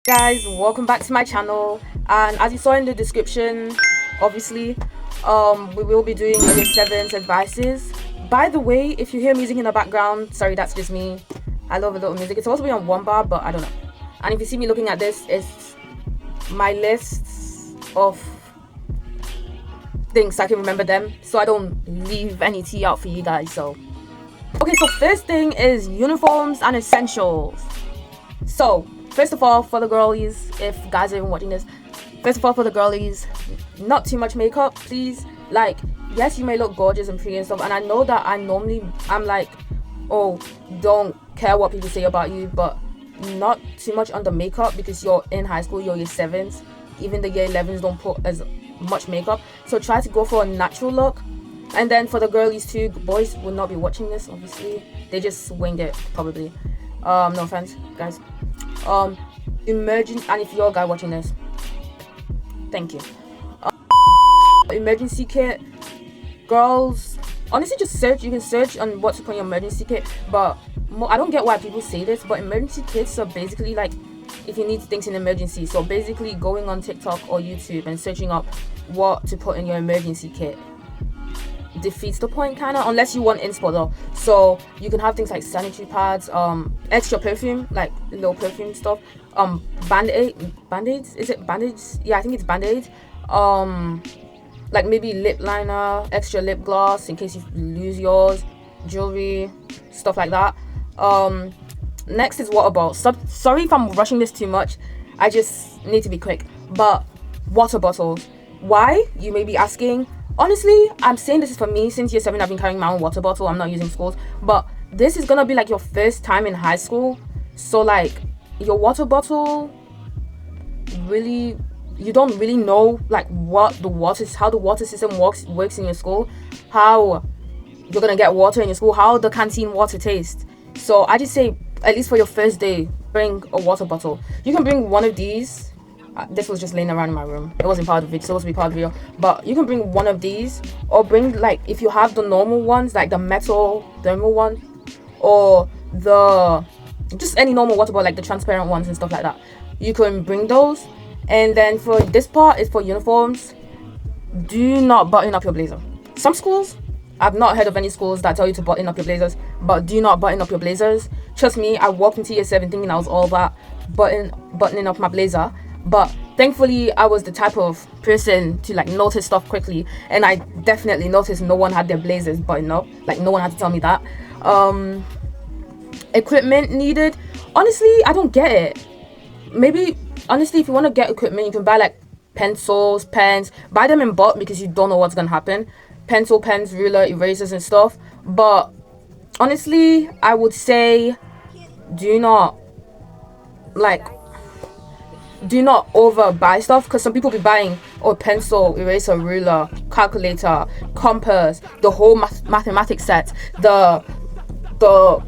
Guys, welcome back to my channel, and as you saw in the description, obviously we will be doing year 7's advices. By the way, if you hear music in the background, sorry, that's just me. I love a little music. It's supposed to be on one bar, but I don't know. And if you see me looking at this, it's my list of things so I can remember them, so I don't leave any tea out for you guys. So okay, so first thing is uniforms and essentials. So first of all, for the girlies, if guys are even watching this, first of all, for the girlies, not too much makeup, please. Like, yes, you may look gorgeous and pretty and stuff, and I know that I'm like, oh, don't care what people say about you, but not too much on the makeup, because you're in high school, you're year 7s. Even the year 11s don't put as much makeup, so try to go for a natural look. And then for the girlies too, boys will not be watching this, obviously. They just wing it, probably. No offense, guys. And if you're a guy watching this, thank you. Emergency kit, girls, honestly, just search. You can search on what to put in your emergency kit, but I don't get why people say this, but emergency kits are basically like if you need things in emergency. So basically going on TikTok or YouTube and searching up what to put in your emergency kit defeats the point, kind of, unless you want inspo though. So you can have things like sanitary pads, extra perfume, like little perfume stuff, band-aids, is it band-aids? Yeah, I think it's band-aids. Like maybe lip liner, extra lip gloss in case you lose yours, jewelry, stuff like that. Next is water bottles. Sorry if I'm rushing this too much, I just need to be quick. But water bottles, why, you may be asking. Honestly, I'm saying this is for me. Since year 7, I've been carrying my own water bottle. I'm not using schools, but this is gonna be like your first time in high school, so like your water bottle, really, you don't really know like how the water system works in your school, how you're gonna get water in your school, how the canteen water tastes. So I just say, at least for your first day, bring a water bottle. You can bring one of these. This was just laying around in my room. It wasn't part of the video. It's supposed to be part of the video. But you can bring one of these, or bring, like, if you have the normal ones, like the metal thermal one, or just any normal water bottle, like the transparent ones and stuff like that. You can bring those. And then for this part is for uniforms. Do not button up your blazer. Some schools, I've not heard of any schools that tell you to button up your blazers, but do not button up your blazers. Trust me, I walked into year 7 thinking I was all that buttoning up my blazer. But thankfully, I was the type of person to like notice stuff quickly, and I definitely noticed no one had their blazers buttoned up. Like, no one had to tell me that. Equipment needed. Honestly, I don't get it. Maybe, honestly, if you want to get equipment, you can buy like pencils, pens. Buy them in bulk because you don't know what's gonna happen. Pencil, pens, ruler, erasers, and stuff. But honestly, I would say do not over buy stuff, because some people be buying pencil, eraser, ruler, calculator, compass, the whole mathematics set, the the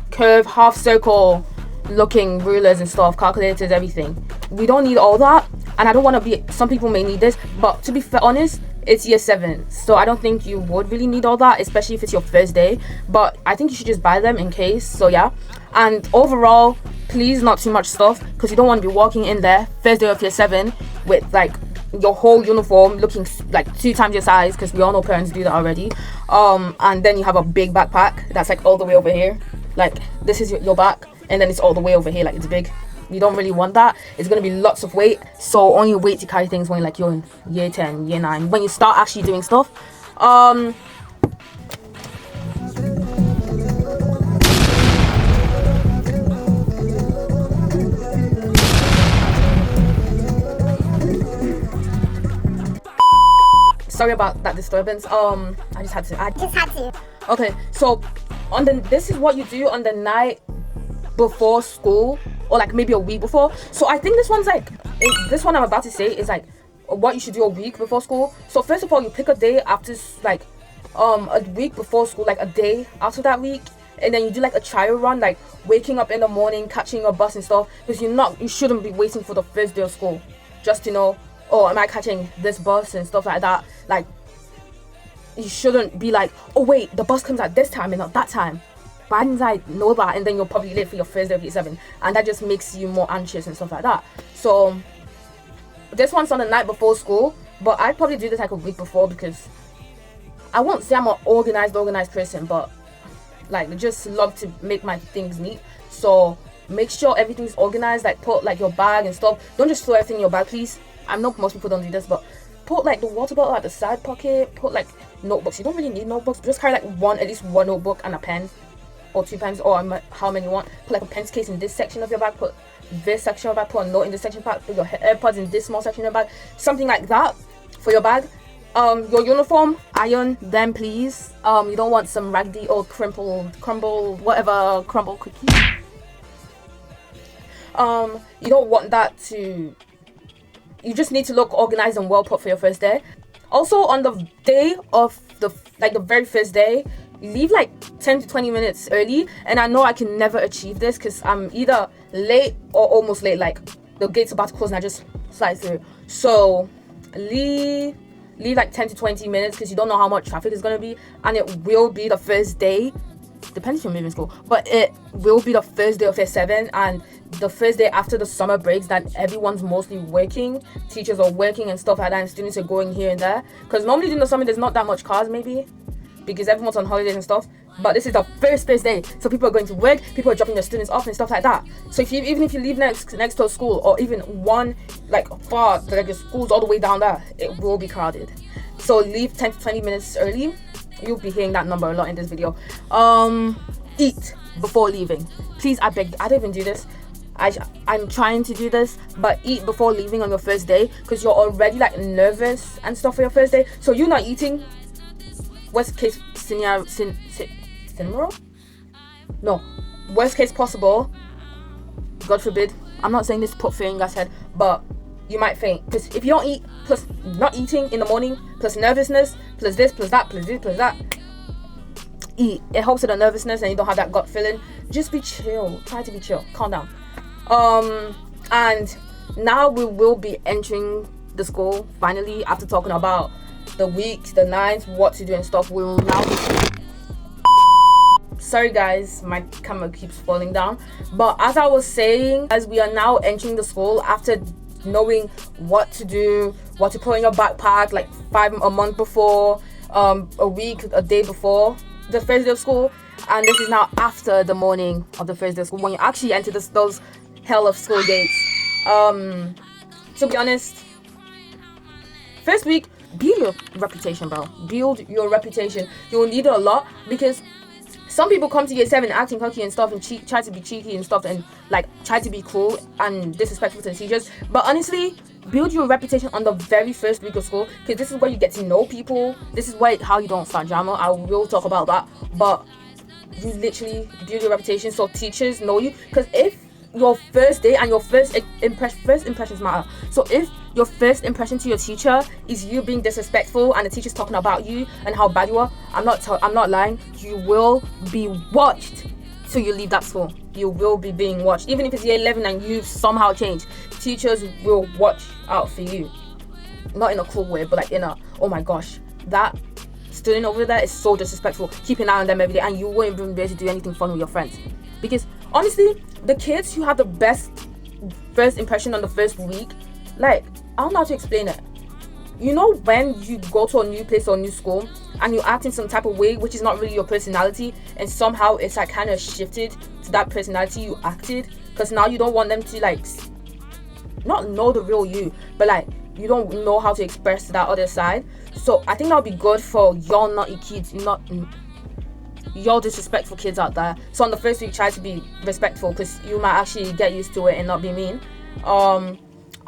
curve, half circle looking rulers and stuff, calculators, everything. We don't need all that, and I don't want to be, some people may need this, but to be honest, it's year 7, so I don't think you would really need all that, especially if it's your first day. But I think you should just buy them in case. So yeah. And overall, please, not too much stuff, because you don't want to be walking in there first day of year 7 with like your whole uniform looking like 2 times your size, because we all know parents do that already. And then you have a big backpack that's like all the way over here, like this is your back, and then it's all the way over here, like it's big. You don't really want that. It's going to be lots of weight, so only wait to carry things when like you're in year 10, year 9, when you start actually doing stuff. Sorry about that disturbance. I just had to. Okay, so this is what you do on the night before school, or like maybe a week before. So I think this one's like, this one I'm about to say is like what you should do a week before school. So first of all, you pick a day after, like a week before school, like a day after that week, and then you do like a trial run, like waking up in the morning, catching a bus and stuff, because you shouldn't be waiting for the first day of school just to know, oh, am I catching this bus and stuff like that. Like, you shouldn't be like, oh wait, the bus comes at this time and not that time. bad inside, know that, and then you're probably late for your first day of year 7, and that just makes you more anxious and stuff like that. So this one's on the night before school, but I'd probably do this like a week before, because I won't say I'm an organized person, but like I just love to make my things neat. So make sure everything's organized. Like put like your bag and stuff. Don't just throw everything in your bag, please. I know most people don't do this, but put like the water bottle at the side pocket. Put like notebooks. You don't really need notebooks. Just carry like at least one notebook and a pen, or 2 pens, or how many you want. Put like a pencil case in this section of your bag. Put this section of your bag. Put a note in this section of your bag. Put your AirPods in this small section of your bag. Something like that for your bag. Your uniform, iron them, please. You don't want some raggedy old crumble cookie. You don't want that to. You just need to look organized and well put for your first day. Also, on the day of the very first day, leave like 10 to 20 minutes early. And I know I can never achieve this because I'm either late or almost late. Like the gate's about to close and I just slide through. So leave like 10 to 20 minutes, because you don't know how much traffic is going to be, and it will be the first day, depends if you're moving school, but it will be the first day of year 7, and the first day after the summer breaks that everyone's mostly working, teachers are working and stuff like that, and students are going here and there, because normally during the summer there's not that much cars, maybe because everyone's on holidays and stuff, but this is the first day, so people are going to work, people are dropping their students off and stuff like that. So even if you live next to a school, or even one like far, like the school's all the way down there, it will be crowded. So leave 10 to 20 minutes early. You'll be hearing that number a lot in this video. Eat before leaving, please. I beg, I don't even do this. I'm trying to do this, but eat before leaving on your first day, because you're already like nervous and stuff for your first day. So you're not eating, worst case scenario, no, worst case possible, God forbid, I'm not saying this to put fear in your guys' head, but you might faint, because if you don't eat, plus not eating in the morning, plus nervousness, plus this, plus that, plus this, plus that, eat. It helps with the nervousness and you don't have that gut feeling. Just be chill, try to be chill, calm down. And now we will be entering the school finally, after talking about the weeks, the nights, what to do and stuff. We will now be... Sorry guys, my camera keeps falling down, but as I was saying, as we are now entering the school, after knowing what to do, what to put in your backpack like a month before, a week, a day before the first day of school, and this is now after the morning of the first day of school, when you actually enter those hell of school gates. To be honest, first week, build your reputation, bro. Build your reputation. You'll need it a lot, because some people come to year 7 acting cocky and stuff, and try to be cheeky and stuff, and like try to be cruel and disrespectful to the teachers. But honestly, build your reputation on the very first week of school, because this is where you get to know people. This is how you don't start drama. I will talk about that, but you literally build your reputation so teachers know you. Because if your first day and your first impressions matter. So if your first impression to your teacher is you being disrespectful and the teacher's talking about you and how bad you are, I'm not lying, you will be watched till you leave that school. You will be being watched. Even if it's year 11 and you've somehow changed, teachers will watch out for you. Not in a cool way, but like in a, oh my gosh, that student over there is so disrespectful. Keep an eye on them every day, and you won't even be able to do anything fun with your friends. Because honestly, the kids who have the best first impression on the first week, like, I don't know how to explain it. You know, when you go to a new place or a new school and you act in some type of way which is not really your personality, and somehow it's like kind of shifted to that personality you acted, because now you don't want them to like not know the real you, but like you don't know how to express that other side. So I think that'll be good for y'all naughty kids, y'all disrespectful kids out there. So on the first week, try to be respectful, because you might actually get used to it and not be mean.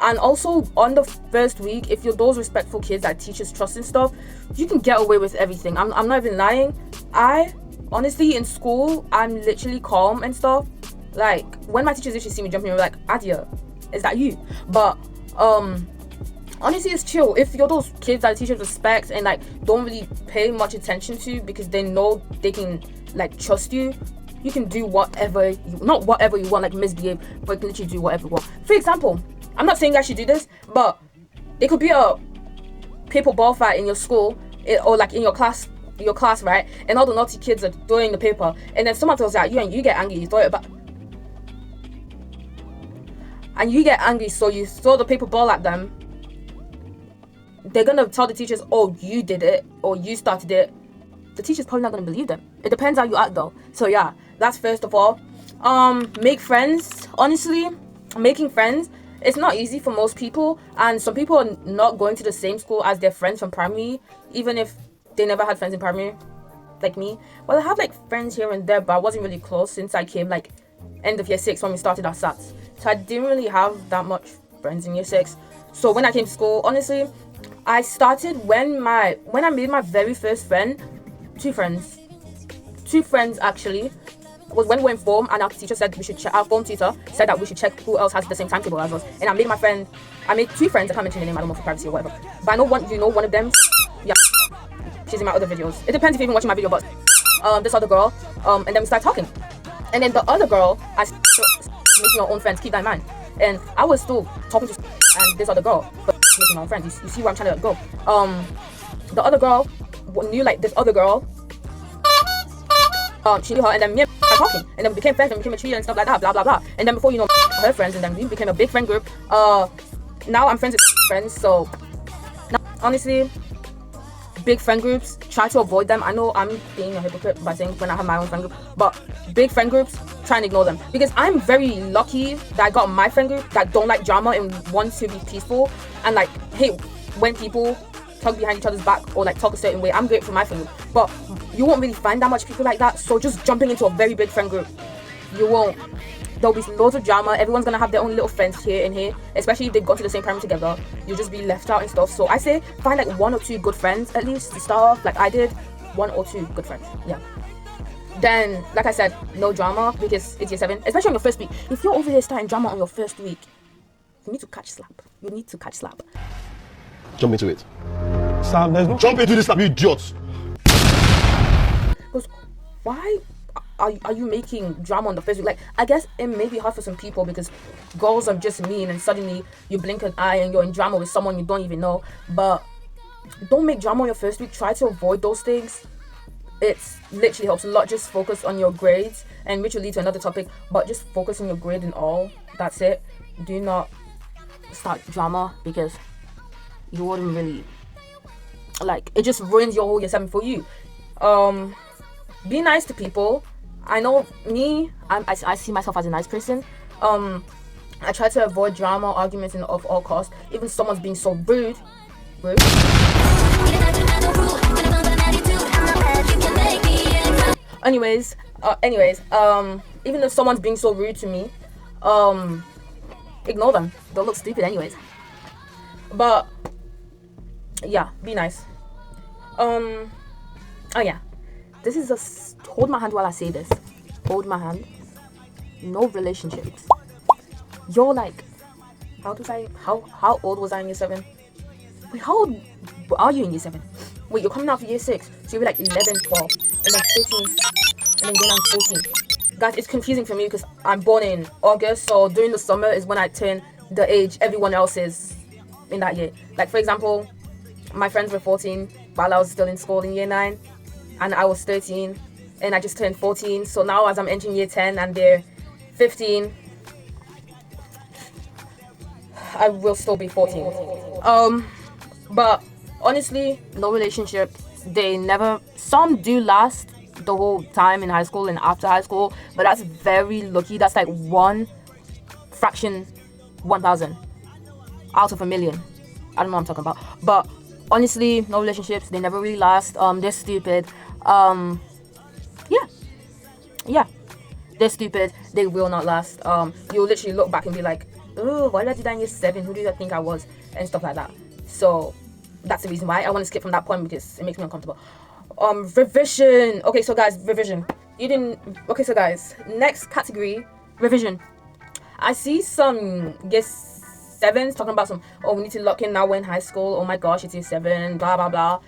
And also on the first week, if you're those respectful kids that teachers trust and stuff, you can get away with everything. I'm not even lying. I honestly, in school, I'm literally calm and stuff. Like when my teachers literally see me jumping, they're like, Adia, is that you? But honestly, it's chill. If you're those kids that teachers respect and like don't really pay much attention to, because they know they can like trust you, you can do whatever not whatever you want, like misbehave, but you can literally do whatever you want. For example, I'm not saying I should do this, but it could be a paper ball fight in your school, or like in your class, your class, right? And all the naughty kids are throwing the paper, and then someone throws it at you and you get angry, you throw it back. And you get angry, so you throw the paper ball at them. They're gonna tell the teachers, oh, you did it, or you started it. The teacher's probably not gonna believe them. It depends how you act though. So yeah, that's first of all. Make friends. Honestly, making friends, it's not easy for most people, and some people are not going to the same school as their friends from primary, even if they never had friends in primary, like me. Well, I have like friends here and there, but I wasn't really close since I came like end of year 6 when we started our SATs. So I didn't really have that much friends in year 6. So when I came to school, honestly, I started when I made my very first friend. Two friends actually, was when we were in form, and our teacher said we should check. Our form tutor said that we should check who else has the same timetable as us. And I made 2 friends. I can't mention the name, I don't know, for privacy or whatever. But I know one of them. Yeah, she's in my other videos. It depends if you're even watching my video, but this other girl. And then we started talking. And then the other girl, I making your own friends. Keep that in mind. And I was still talking to and this other girl, but making my own friends. You see where I'm trying to go. The other girl knew like this other girl. She knew her, and then me and her talking, and then we became friends and became a trio and stuff like that, blah blah blah. And then before you know, her friends, and then we became a big friend group. Now I'm friends with friends, so now, honestly, big friend groups, try to avoid them. I know I'm being a hypocrite by saying when I have my own friend group, but big friend groups, try and ignore them, because I'm very lucky that I got my friend group that don't like drama and want to be peaceful and like hate when people talk behind each other's back or like talk a certain way. I'm great for my friend group, but you won't really find that much people like that. So just jumping into a very big friend group, you won't. There'll be loads of drama. Everyone's gonna have their own little friends here and here, especially if they've gone to the same primary together. You'll just be left out and stuff. So I say find like 1 or 2 good friends at least to start off, like I did. 1 or 2 good friends, yeah. Then, like I said, no drama, because it's year 7, especially on your first week. If you're over here starting drama on your first week, you need to catch slap. You need to catch slap. Jump into it. Sam, there's no... Jump into this slap, you idiot! Because why are you making drama on the first week? Like, I guess it may be hard for some people because girls are just mean, and suddenly you blink an eye and you're in drama with someone you don't even know. But don't make drama on your first week. Try to avoid those things. It literally helps a lot. Just focus on your grades, and which will lead to another topic, but just focus on your grade and all. That's it. Do not start drama, because you wouldn't really, like, it just ruins your whole year 7 for you. Be nice to people. I know me, I see myself as a nice person. I try to avoid drama, arguments, and of all costs. Even someone's being so rude. Anyways, even if someone's being so rude to me, ignore them. They'll look stupid anyways. But yeah, be nice. Oh yeah, this is hold my hand while I say this. Hold my hand. No relationships. You're like, how old was I in year 7? Wait, how old are you in year 7? Wait, you're coming out for year 6, so you'll be like 11, 12, and then 13, and then going on 14. Guys, it's confusing for me because I'm born in August, so during the summer is when I turn the age everyone else is in that year. Like, for example, my friends were 14 while I was still in school in year 9, and I was 13, and I just turned 14. So now as I'm entering year 10 and they're 15, I will still be 14. But honestly, no relationship. Some do last the whole time in high school and after high school, but that's very lucky. That's like 1 fraction 1,000 out of a million. I don't know what I'm talking about. But honestly, no relationships. They never really last. They're stupid. Yeah, they're stupid. They will not last. You'll literally look back and be like, oh, why did I do that in year 7? Who did I think I was? And stuff like that. So that's the reason why I want to skip from that point, because it makes me uncomfortable. Revision. Okay, so guys, revision. Okay, so guys, next category, revision. I see some year 7s talking about we need to lock in now we're in high school. Oh my gosh, it's year 7, blah blah blah.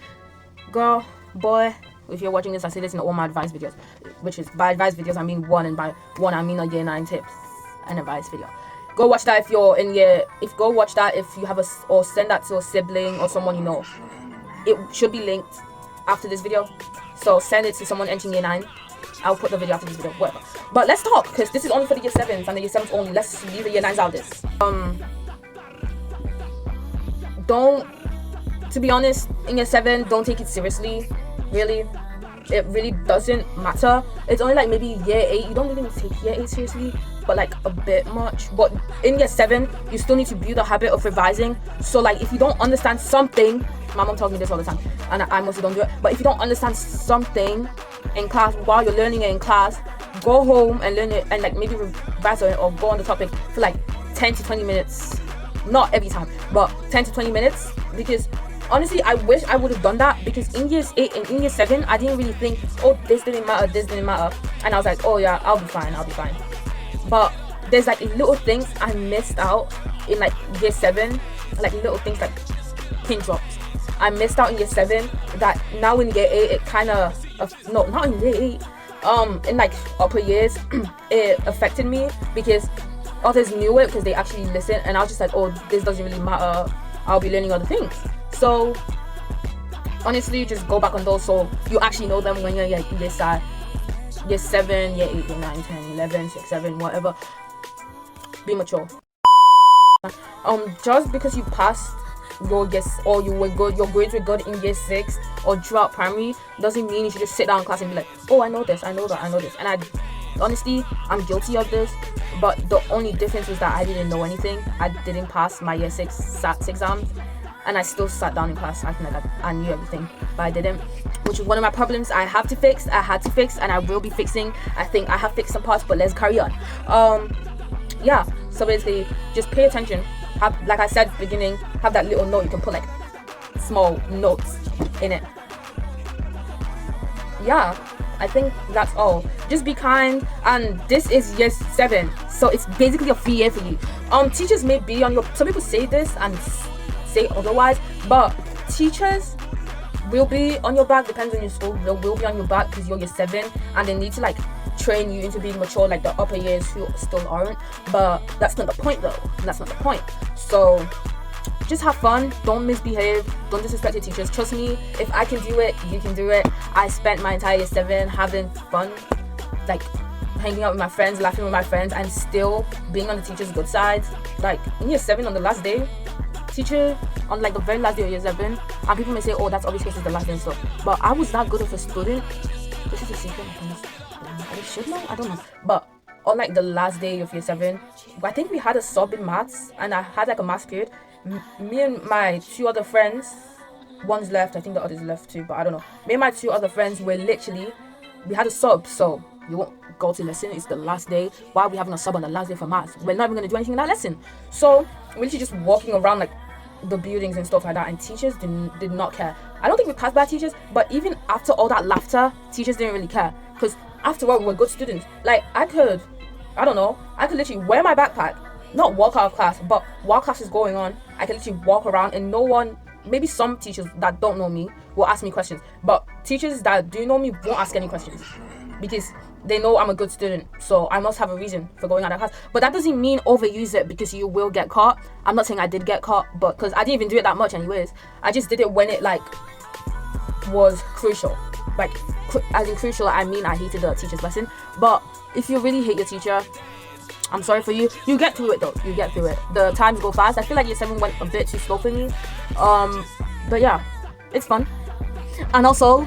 Girl, boy, if you're watching this, I say this in all my advice videos, which is by advice videos I mean 1, and by 1 I mean a year 9 tips and advice video. Go watch that if you're in go watch that if you have or send that to a sibling or someone you know. It should be linked after this video. So send it to someone entering year 9. I'll put the video after this video, whatever. But let's talk, because this is only for the year 7s and the year 7s only. Let's leave the year 9s out of this. To be honest, in year 7, don't take it seriously. Really, it really doesn't matter. It's only like maybe year 8. You don't really need to take year 8 seriously, but like a bit much. But in year 7, you still need to build a habit of revising. So like if you don't understand something, my mom tells me this all the time, and I mostly don't do it. But if you don't understand something in class while you're learning it in class, go home and learn it, and like maybe revise it or go on the topic for like 10 to 20 minutes. Not every time, but 10 to 20 minutes. Because honestly, I wish I would have done that, because in years 8 and in year 7, I didn't really think, oh, this didn't matter, and I was like, oh yeah, I'll be fine. But there's like little things I missed out in like year 7, like little things like pin drops. I missed out in year 7 that now in year 8 it kind of no, not in year 8, in like upper years it affected me, because others knew it because they actually listened, and I was just like, oh, this doesn't really matter, I'll be learning other things. So honestly, just go back on those so you actually know them when you're year 7, year 8, year 9, 10, 11, 6, 7, whatever. Be mature. Just because you passed your or you were good, your grades were good in year 6 or throughout primary, doesn't mean you should just sit down in class and be like, oh, I know this, I know that, I know this. And honestly, I'm guilty of this, but the only difference was that I didn't know anything. I didn't pass my year 6 SATs exams, and I still sat down in class acting like I knew everything, but I didn't, which is one of my problems I had to fix, and I will be fixing. I think I have fixed some parts, but let's carry on. Yeah, so basically, just pay attention. Like I said at the beginning, have that little note. You can put like small notes in it. Yeah, I think that's all. Just be kind, and this is year 7, so it's basically a free year for you. Teachers may be on your, some people say this and say otherwise, but teachers will be on your back. Depends on your school. They will be on your back because you're year 7, and they need to like train you into being mature like the upper years who still aren't. But that's not the point though. That's not the point. So just have fun, don't misbehave, don't disrespect your teachers. Trust me, if I can do it, you can do it. I spent my entire year 7 having fun, like hanging out with my friends, laughing with my friends, and still being on the teacher's good side. Like in year 7, on the last day, teacher, on like the very last day of year 7, and people may say, oh, that's obviously because it's the last day and stuff, but I was that good of a student. This is a secret. I should know, I don't know. But on like the last day of year 7, I think we had a sub in maths, and I had like a maths period. Me and my 2 other friends, one's left, I think the other's left too, but I don't know. Me and my 2 other friends were literally, we had a sub, so you won't go to lesson, it's the last day. Why are we having a sub on the last day for maths? We're not even going to do anything in that lesson. So we're literally just walking around like the buildings and stuff like that, and teachers did not care. I don't think we passed by teachers, but even after all that laughter, teachers didn't really care, because after all, we were good students. Like I could literally wear my backpack, not walk out of class, but while class is going on, I can literally walk around, and no one, maybe some teachers that don't know me will ask me questions, but teachers that do know me won't ask any questions, because they know I'm a good student, so I must have a reason for going out of class. But that doesn't mean overuse it, because you will get caught. I'm not saying I did get caught, but because I didn't even do it that much anyways. I just did it when it like was crucial. Like as in crucial, I mean I hated the teacher's lesson. But if you really hate your teacher, I'm sorry for you. You get through it though. You get through it. The times go fast. I feel like year 7 went a bit too slow for me. But yeah, it's fun. And also,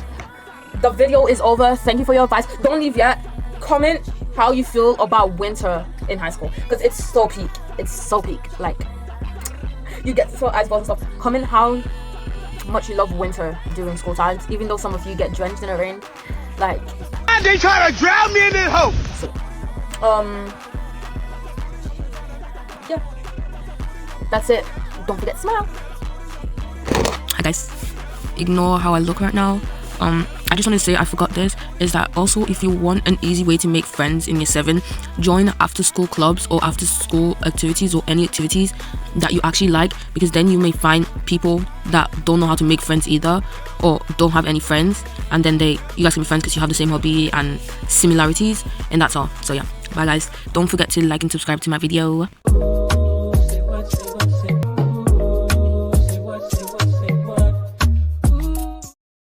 the video is over. Thank you for your advice. Don't leave yet. Comment how you feel about winter in high school, because it's so peak. It's so peak. Like you get so ice balls and stuff. Comment how much you love winter during school times, even though some of you get drenched in the rain. Like they try to drown me in this hole. So, yeah, that's it. Don't forget to smile. Hi guys, ignore how I look right now. I just want to say, I forgot this, is that also if you want an easy way to make friends in year 7, join after school clubs or after school activities or any activities that you actually like, because then you may find people that don't know how to make friends either, or don't have any friends, and then you guys can be friends because you have the same hobby and similarities, and that's all. So yeah, bye guys, don't forget to like and subscribe to my video.